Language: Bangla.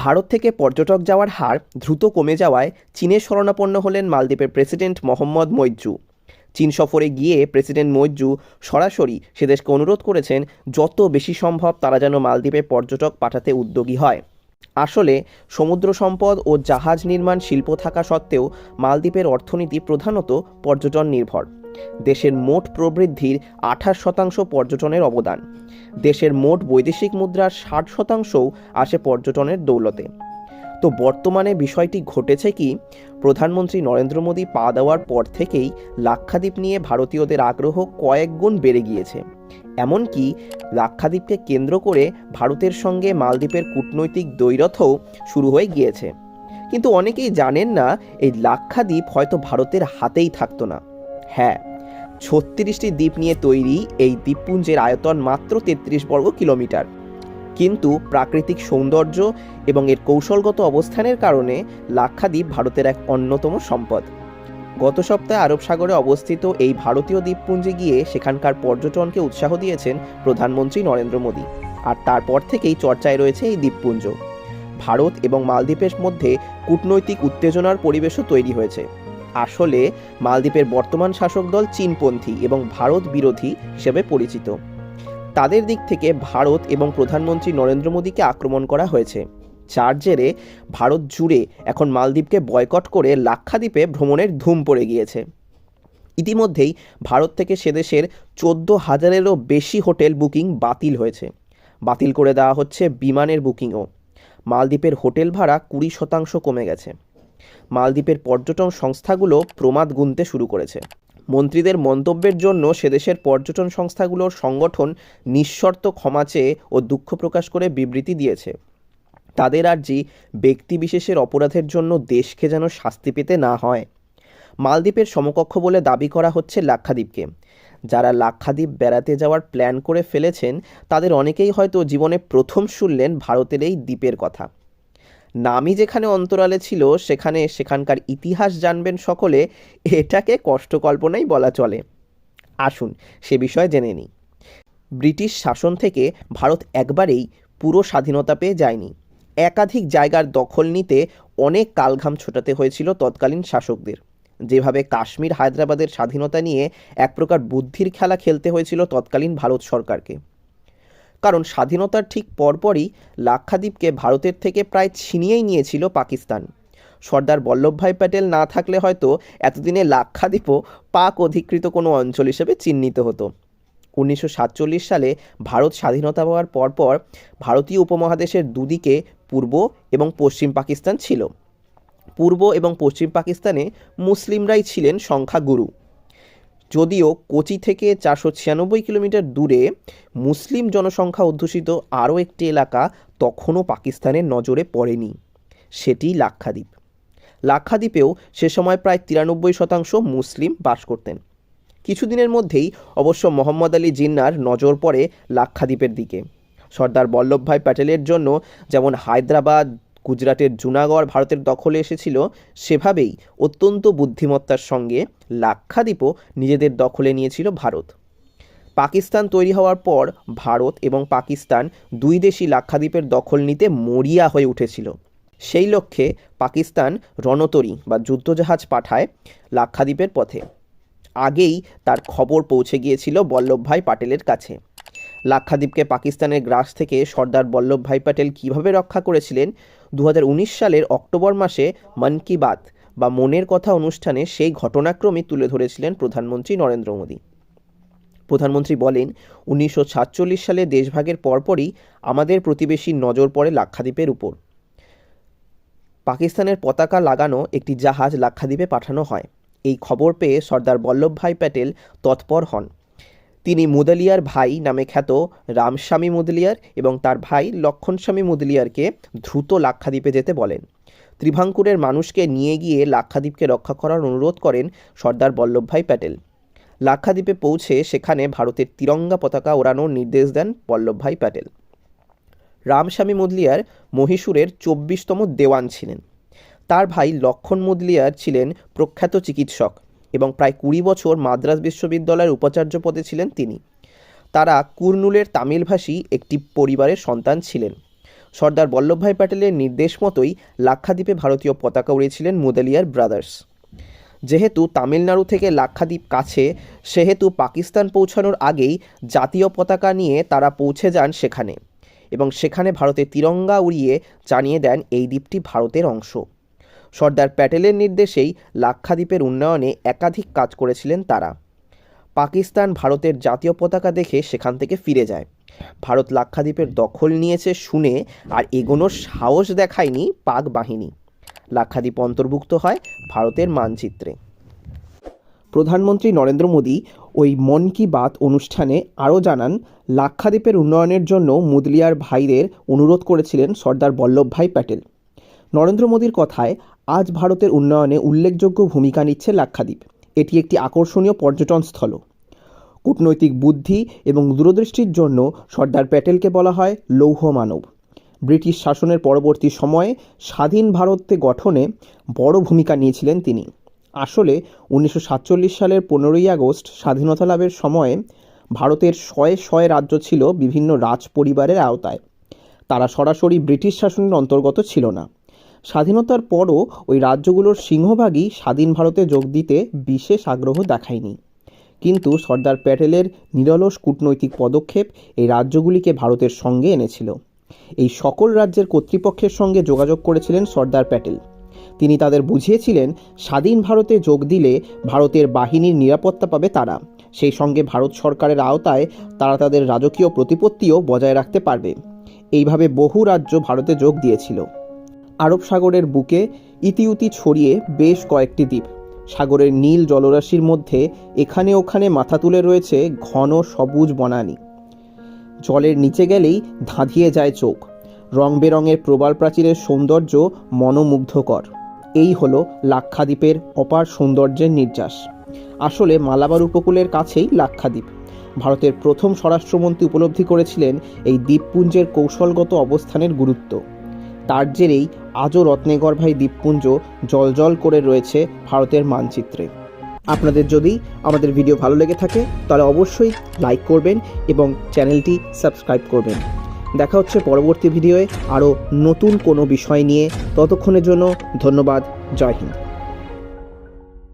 ভারত থেকে পর্যটক যাওয়ার হার দ্রুত কমে যাওয়ায় চীনের শরণাপন্ন হলেন মালদ্বীপের প্রেসিডেন্ট মোহাম্মদ মইজ্জু। চীন সফরে গিয়ে প্রেসিডেন্ট মইজ্জু সরাসরি সে দেশকে অনুরোধ করেছেন যত বেশি সম্ভব তারা যেন মালদ্বীপে পর্যটক পাঠাতে উদ্যোগী হয়। আসলে সমুদ্র সম্পদ ও জাহাজ নির্মাণ শিল্প থাকা সত্ত্বেও মালদ্বীপের অর্থনীতি প্রধানত পর্যটন নির্ভর। দেশের মোট প্রবৃদ্ধির 28% পর্যটনের অবদান। দেশের মোট বৈদেশিক মুদ্রার 60%ও আসে পর্যটনের দৌলতে। তো বর্তমানে বিষয়টি ঘটেছে কি, প্রধানমন্ত্রী নরেন্দ্র মোদী পা দেওয়ার পর থেকেই লাক্ষাদ্বীপ নিয়ে ভারতীয়দের আগ্রহ কয়েক গুণ বেড়ে গিয়েছে। এমনকি লাক্ষাদ্বীপকে কেন্দ্র করে ভারতের সঙ্গে মালদ্বীপের কূটনৈতিক দ্বৈরথও শুরু হয়ে গিয়েছে। কিন্তু অনেকেই জানেন না এই লাক্ষাদ্বীপ হয়তো ভারতের হাতেই থাকতো না। হ্যাঁ, 36টি দ্বীপ নিয়ে তৈরি এই দ্বীপপুঞ্জের আয়তন মাত্র 33 বর্গ কিলোমিটার, কিন্তু প্রাকৃতিক সৌন্দর্য এবং এর কৌশলগত অবস্থানের কারণে লাক্ষাদ্বীপ ভারতের এক অন্যতম সম্পদ। গত সপ্তাহে আরব সাগরে অবস্থিত এই ভারতীয় দ্বীপপুঞ্জে গিয়ে সেখানকার পর্যটনকে উৎসাহ দিয়েছেন প্রধানমন্ত্রী নরেন্দ্র মোদী, আর তারপর থেকেই চর্চায় রয়েছে এই দ্বীপপুঞ্জ। ভারত এবং মালদ্বীপের মধ্যে কূটনৈতিক উত্তেজনার পরিবেশও তৈরি হয়েছে। আসলে মালদ্বীপের বর্তমান শাসক দল চীনপন্থী এবং ভারত বিরোধী হিসেবে পরিচিত। তাদের দিক থেকে ভারত এবং প্রধানমন্ত্রী নরেন্দ্র মোদীকে আক্রমণ করা হয়েছে, যার জেরে ভারত জুড়ে এখন মালদ্বীপকে বয়কট করে লাক্ষাদ্বীপে ভ্রমণের ধুম পড়ে গিয়েছে। ইতিমধ্যেই ভারত থেকে সে দেশের 14,000-এরও বেশি হোটেল বুকিং বাতিল হয়েছে। বাতিল করে দেওয়া হচ্ছে বিমানের বুকিংও। মালদ্বীপের হোটেল ভাড়া 20% কমে গেছে। মালদ্বীপের পর্যটন সংস্থাগুলো প্রমাদ গুনতে শুরু করেছে। মন্ত্রীদের মন্তব্যের জন্য সে দেশের পর্যটন সংস্থাগুলোর সংগঠন নিঃশর্ত ক্ষমা চেয়ে ও দুঃখ প্রকাশ করে বিবৃতি দিয়েছে। তাদের আর্জি, ব্যক্তিবিশেষের অপরাধের জন্য দেশকে যেন শাস্তি পেতে না হয়। মালদ্বীপের সমকক্ষ বলে দাবি করা হচ্ছে লাক্ষাদ্বীপকে। যারা লাক্ষাদ্বীপ বেড়াতে যাওয়ার প্ল্যান করে ফেলেছেন তাদের অনেকেই হয়তো জীবনে প্রথম শুনলেন ভারতের এই দ্বীপের কথা। নামই যেখানে অন্তরালে ছিল সেখানকার ইতিহাস জানবেন সকলে, এটাকে কষ্টকল্পনাই বলা চলে। আসুন সে বিষয়ে জেনে নিই। ব্রিটিশ শাসন থেকে ভারত একবারেই পুরো স্বাধীনতা পেয়ে যায়নি। একাধিক জায়গার দখল নিতে অনেক কালঘাম ছোটাতে হয়েছিল তৎকালীন শাসকদের। যেভাবে কাশ্মীর হায়দ্রাবাদের স্বাধীনতা নিয়ে এক প্রকার বুদ্ধির খেলা খেলতে হয়েছিল তৎকালীন ভারত সরকারকে। কারণ স্বাধীনতার ঠিক পরপরই লাক্ষাদ্বীপকে ভারতের থেকে প্রায় ছিনিয়েই নিয়েছিল পাকিস্তান। সর্দার বল্লভভাই প্যাটেল না থাকলে হয়তো এতদিনে লাক্ষাদ্বীপও পাক অধিকৃত কোনো অঞ্চল হিসেবে চিহ্নিত হতো। 1947 সালে ভারত স্বাধীনতা পাওয়ার পরপর ভারতীয় উপমহাদেশের দুদিকে পূর্ব এবং পশ্চিম পাকিস্তান ছিল। পূর্ব এবং পশ্চিম পাকিস্তানে মুসলিমরাই ছিলেন সংখ্যাগুরু। যদিও কোচি থেকে 496 কিলোমিটার দূরে মুসলিম জনসংখ্যা অধ্যুষিত আরও একটি এলাকা তখনও পাকিস্তানের নজরে পড়েনি, সেটি লাক্ষাদ্বীপ। লাক্ষাদ্বীপেও সে সময় প্রায় 93% মুসলিম বাস করতেন। কিছুদিনের মধ্যেই অবশ্য মোহাম্মদ আলী জিন্নাহর নজর পড়ে লাক্ষাদ্বীপের দিকে। সর্দার বল্লভভাই প্যাটেলের জন্য যেমন হায়দ্রাবাদ, গুজরাটের জুনাগড় ভারতের দখলে এসেছিল, সেভাবেই অত্যন্ত বুদ্ধিমত্তার সঙ্গে লাক্ষাদ্বীপও নিজেদের দখলে নিয়েছিল ভারত। পাকিস্তান তৈরি হওয়ার পর ভারত এবং পাকিস্তান দুই দেশই লাক্ষাদ্বীপের দখল নিতে মরিয়া হয়ে উঠেছিল। সেই লক্ষ্যে পাকিস্তান রণতরী বা যুদ্ধজাহাজ পাঠায় লাক্ষাদ্বীপের পথে। আগেই তার খবর পৌঁছে গিয়েছিল বল্লভভাই প্যাটেলের কাছে। লাক্ষাদ্বীপকে পাকিস্তানের গ্রাস থেকে সর্দার বল্লভভাই প্যাটেল কীভাবে রক্ষা করেছিলেন 2019 সালের অক্টোবর মাসে মন কি বাত বা মনের কথা অনুষ্ঠানে সেই ঘটনাক্রমে তুলে ধরেছিলেন প্রধানমন্ত্রী নরেন্দ্র মোদী। প্রধানমন্ত্রী বলেন, 1947 সালে দেশভাগের পরপরই আমাদের প্রতিবেশীর নজর পড়ে লাক্ষাদ্বীপের উপর। পাকিস্তানের পতাকা লাগানো একটি জাহাজ লাক্ষাদ্বীপে পাঠানো হয়। এই খবর পেয়ে সর্দার বল্লভভাই প্যাটেল তৎপর হন। তিনি মুদলিয়ার ভাই নামে খ্যাত রামস্বামী মুদলিয়ার এবং তার ভাই লক্ষণস্বামী মুদলিয়ারকে দ্রুত লাক্ষাদ্বীপে যেতে বলেন। ত্রিভাঙ্কুরের মানুষকে নিয়ে গিয়ে লাক্ষাদ্বীপকে রক্ষা করার অনুরোধ করেন সর্দার বল্লভভাই প্যাটেল। লাক্ষাদ্বীপে পৌঁছে সেখানে ভারতের তিরঙ্গা পতাকা ওড়ানোর নির্দেশ দেন বল্লভভাই প্যাটেল। রামস্বামী মুদলিয়ার মহীশূরের 24তম দেওয়ান ছিলেন। তার ভাই লক্ষণ মুদলিয়ার ছিলেন প্রখ্যাত চিকিৎসক এবং প্রায় 20 বছর মাদ্রাজ বিশ্ববিদ্যালয়ের উপাচার্য পদে ছিলেন তিনি। তারা কুর্নুলের তামিলভাষী একটি পরিবারের সন্তান ছিলেন। সর্দার বল্লভভাই প্যাটেলের নির্দেশ মতোই লাক্ষাদ্বীপে ভারতীয় পতাকা উড়িয়েছিলেন মুদালিয়ার ব্রাদার্স। যেহেতু তামিলনাড়ু থেকে লাক্ষাদ্বীপ কাছে, সেহেতু পাকিস্তান পৌঁছানোর আগেই জাতীয় পতাকা নিয়ে তারা পৌঁছে যান সেখানে এবং সেখানে ভারতের তিরঙ্গা উড়িয়ে জানিয়ে দেন এই দ্বীপটি ভারতের অংশ। সর্দার প্যাটেলের নির্দেশেই লাক্ষাদ্বীপের উন্নয়নে একাধিক কাজ করেছিলেন তারা। পাকিস্তান ভারতের জাতীয় পতাকা দেখে সেখান থেকে ফিরে যায়। ভারত লাক্ষাদ্বীপের দখল নিয়েছে শুনে আর এগোনোর সাহস দেখায়নি পাক বাহিনী। লাক্ষাদ্বীপ অন্তর্ভুক্ত হয় ভারতের মানচিত্রে। প্রধানমন্ত্রী নরেন্দ্র মোদী ওই মন কি বাত অনুষ্ঠানে আরও জানান, লাক্ষাদ্বীপের উন্নয়নের জন্য মুদলিয়ার ভাইদের অনুরোধ করেছিলেন সর্দার বল্লভভাই প্যাটেল। নরেন্দ্র মোদীর কথায়, আজ ভারতের উন্নয়নে উল্লেখযোগ্য ভূমিকা নিচ্ছে লাক্ষাদ্বীপ। এটি একটি আকর্ষণীয় পর্যটনস্থল। কূটনৈতিক বুদ্ধি এবং দূরদৃষ্টির জন্য সর্দার প্যাটেলকে বলা হয় লৌহ মানব। ব্রিটিশ শাসনের পরবর্তী সময়ে স্বাধীন ভারতে গঠনে বড় ভূমিকা নিয়েছিলেন তিনি। আসলে 1947 সালের 15ই আগস্ট স্বাধীনতা লাভের সময়ে ভারতের শয়ে রাজ্য ছিল বিভিন্ন রাজ পরিবারের আওতায়। তারা সরাসরি ব্রিটিশ শাসনের অন্তর্গত ছিল না। স্বাধীনতার পরও ওই রাজ্যগুলোর সিংহভাগই স্বাধীন ভারতে যোগ দিতে বিশেষ আগ্রহ দেখায়নি। কিন্তু সর্দার প্যাটেলের নিরলস কূটনৈতিক পদক্ষেপ এই রাজ্যগুলিকে ভারতের সঙ্গে এনেছিল। এই সকল রাজ্যের কর্তৃপক্ষের সঙ্গে যোগাযোগ করেছিলেন সর্দার প্যাটেল। তিনি তাদের বুঝিয়েছিলেন, স্বাধীন ভারতে যোগ দিলে ভারতের বাহিনীর নিরাপত্তা পাবে তারা, সেই সঙ্গে ভারত সরকারের আওতায় তারা তাদের রাজকীয় প্রতিপত্তিও বজায় রাখতে পারবে। এইভাবে বহু রাজ্য ভারতে যোগ দিয়েছিল। আরব সাগরের বুকে ইতিউতি ছড়িয়ে বেশ কয়েকটি দ্বীপ। সাগরের নীল জলরাশির মধ্যে এখানে ওখানে মাথা তুলে রয়েছে ঘন সবুজ বনানী। জলের নিচে গেলেই ধাঁধিয়ে যায় চোখ। রং বেরঙের প্রবাল প্রাচীরের সৌন্দর্য মনোমুগ্ধকর। এই হলো লাক্ষাদ্বীপের অপার সৌন্দর্যের নির্যাস। আসলে মালাবার উপকূলের কাছেই লাক্ষাদ্বীপ। ভারতের প্রথম স্বরাষ্ট্রমন্ত্রী উপলব্ধি করেছিলেন এই দ্বীপপুঞ্জের কৌশলগত অবস্থানের গুরুত্ব। তার জেরেই আজও রত্নেগর্ভাই দ্বীপপুঞ্জ জলজল করে রয়েছে ভারতের মানচিত্রে। আপনাদের যদি আমাদের ভিডিও ভালো লেগে থাকে তাহলে অবশ্যই লাইক করবেন এবং চ্যানেলটি সাবস্ক্রাইব করবেন। দেখা হচ্ছে পরবর্তী ভিডিওয়ে আরও নতুন কোনো বিষয় নিয়ে। ততক্ষণের জন্য ধন্যবাদ। জয় হিন্দ।